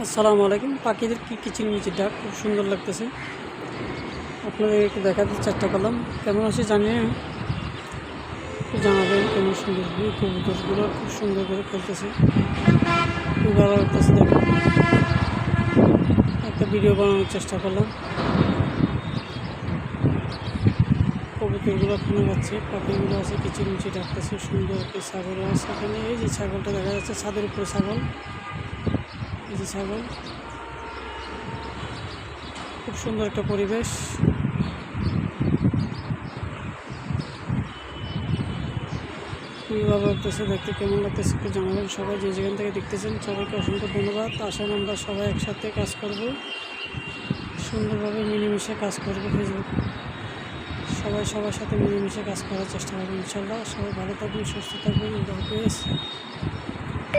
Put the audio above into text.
আসসালামু আলাইকুম। পাখিদের কি কিচিরমিচির ডাক খুব সুন্দর লাগতেছে। আপনাদের একটু দেখাতে চেষ্টা করলাম। কেমন আছে জানি না, একটু জানাবেন কেমন সুন্দর। কবুতরগুলো খুব সুন্দর করে খেলতেছে, খুব ভালো লাগতেছে। দেখেন, একটা ভিডিও বানানোর চেষ্টা করলাম। কবুতরগুলো খুনে যাচ্ছে, পাখিগুলো আছে কিচিরমিচির ডাকতেছে। সুন্দর একটি ছাগল আছে এখানে। এই যে ছাগলটা দেখা যাচ্ছে, ছাদের উপরে ছাগল। এই যে ছাগল, খুব সুন্দর একটা পরিবেশ। খুবই ভালো লাগতেছে দেখতে। কেমন লাগতেছে একটু জানাবেন সবাই, যে যেখান থেকে দেখতেছেন। সবাইকে অসংখ্য ধন্যবাদ। আসেন আমরা সবাই একসাথে কাজ করব, সুন্দরভাবে মিলেমিশে কাজ করব। ফেসবুক সবাই সবার সাথে মিলেমিশে কাজ করার চেষ্টা করবো ইনশাল্লাহ। সবাই ভালো থাকবেন, সুস্থ থাকবেন। আল্লাহ হাফেজ।